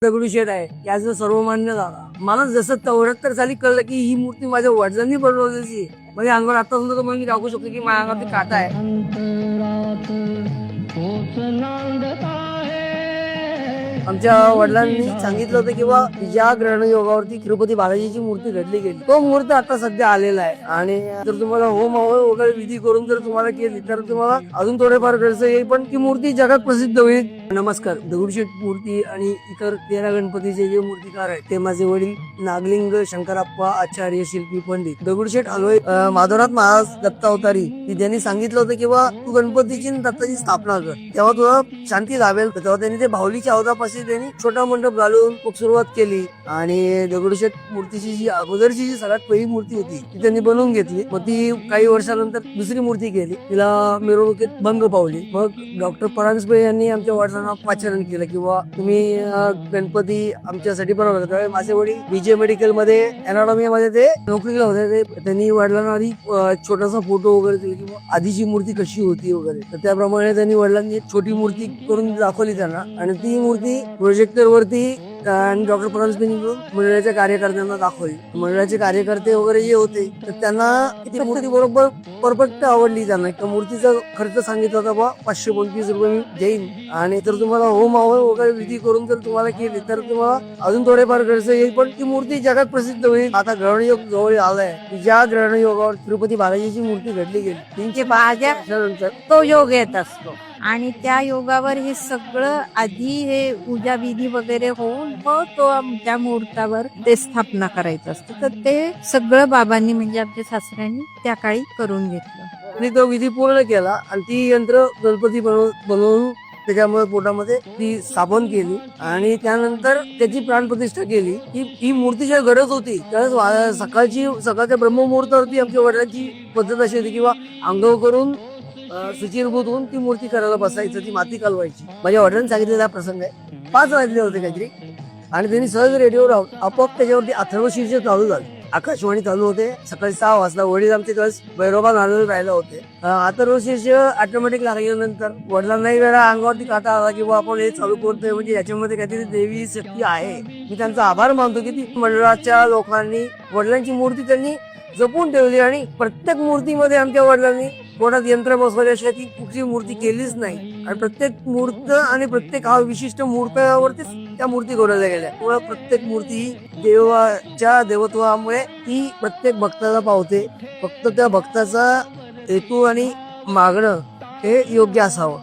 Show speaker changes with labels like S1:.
S1: दगडूशेठ आहे याचं सर्वमान्य झाला. मला जसं 74 साली कळलं की ही मूर्ती माझ्या वडिलांनी बनवलेली आहे, म्हणजे अंगावर आता सुद्धा तुम्हाला मी दाखवू शकतो की माझ्या अंगावरती काटा आहे. आमच्या वडिलांनी सांगितलं होतं की बा ज्या ग्रहण योगावरती तिरुपती बालाजीची मूर्ती घडली गेली तो मुहूर्त आता सध्या आलेला आहे. आणि जर तुम्हाला होम वगैरे विधी करून जर तुम्हाला केली तर तुम्हाला अजून थोडेफार खर्च येईल, पण ती मूर्ती जगात प्रसिद्ध होईल. नमस्कार. दगडूशेठ मूर्ती आणि इतर 13 गणपतीचे जे मूर्तिकार आहेत ते माझे वडील नागलिंग शंकराप्पा आचार्य शिल्पी पंडित दगडूशेठ हलवाई माधवनाथ महाराज दत्तावतारी. त्यांनी सांगितलं होतं की बा तू गणपतीची दत्ताची स्थापना कर, तेव्हा तुला शांती लाभेल. तेव्हा त्यांनी ते भावलीच्या अवतापाशी त्यांनी छोटा मंडप घालून खूप सुरुवात केली. आणि दगडूशेठ मूर्तीची जी अगोदरची जी सगळ्यात पहिली मूर्ती होती ती त्यांनी बनवून घेतली. मग ती काही वर्षानंतर दुसरी मूर्ती केली, तिला मिरवणुकीत भंग पावली. मग डॉक्टर परांजपे यांनी आमच्या वडिलांना पाचारण केलं की बा तुम्ही गणपती आमच्यासाठी बनवला. त्यावेळी माझे वडील विजय मेडिकल मध्ये एनाटॉमी मध्ये ते नोकरीला होते. त्यांनी वडिलांना आधी छोटासा फोटो वगैरे दिला की आधीची मूर्ती कशी होती वगैरे, तर त्याप्रमाणे त्यांनी वडिलांनी एक छोटी मूर्ती करून दाखवली त्यांना. आणि ती मूर्ती प्रोजेक्टर वरती आणि डॉक्टर परांजपे मिळून मंडळाच्या कार्यकर्त्यांना दाखवली. मंडळाचे कार्यकर्ते वगैरे जे होते तर त्यांना ती मूर्ती बरोबर परफेक्ट आवडली. त्यांना त्या मूर्तीचा खर्च सांगितला होता बा 525 रुपये मी देईन, आणि जर तुम्हाला होम वगैरे विधी करून जर तुम्हाला केली तर तुम्हाला अजून थोडेफार खर्च येईल, पण ती मूर्ती जगात प्रसिद्ध होईल. आता ग्रहणयोग जवळ आलाय, ज्या ग्रहणयोगावर तिरुपती बालाजीची मूर्ती घडली गेली 305 वर्षानंतर
S2: तो योग येत असतो. आणि त्या योगावर हे सगळं आधी हे पूजा विधी वगैरे होऊन मग तो आमच्या मुहूर्तावर ते स्थापना करायचं असतं. तर ते सगळं बाबांनी म्हणजे आमच्या सासऱ्यांनी त्या काळी करून घेतलं
S1: आणि तो विधी पूर्ण केला. आणि ती यंत्र गणपती बनवून त्याच्यामुळे पोटामध्ये ती स्थापन केली. आणि त्यानंतर त्याची प्राणप्रतिष्ठा केली. ही मूर्ती जेव्हा गरज होती त्यावेळेस सकाळच्या ब्रह्ममुहूर्तावरती आमच्या वडिलांची पद्धत अशी होती किंवा आंघोळ करून शुचिरभूत होऊन ती मूर्ती करायला बसायचं, ती माती कालवायची. माझ्या वडिलांनी सांगितलेला प्रसंग आहे. 5 वाजले होते काहीतरी, आणि त्यांनी सहज रेडिओवर आपोआप त्याच्यावरती अथर्वशीर्ष चालू झालं. आकाशवाणी चालू होते. सकाळी 6 वाजता वडील आमचे त्यावेळेस भैरोबा नांदेड राहिला होते. अथर्वशीर्ष ऑटोमॅटिक लागल्यानंतर वडिलांनाही वेळा अंगावरती काटा आला की आपण हे चालू करतोय, म्हणजे याच्यामध्ये काहीतरी देवी शक्ती आहे. मी त्यांचा आभार मानतो की ती मंडळाच्या लोकांनी वडिलांची मूर्ती त्यांनी जपून ठेवली. आणि प्रत्येक मूर्तीमध्ये आमच्या वडिलांनी पोटात यंत्र बसवल्याशिवाय ती कुठची मूर्ती केलीच नाही. आणि प्रत्येक मूर्त आणि प्रत्येक हा विशिष्ट मुहूर्तावरतीच त्या मूर्ती घडवल्या गेल्या. त्यामुळे प्रत्येक मूर्ती ही देवाच्या देवत्वामुळे ती प्रत्येक भक्ताला पावते. फक्त त्या भक्ताचा हेतू आणि मागणं हे योग्य असावं.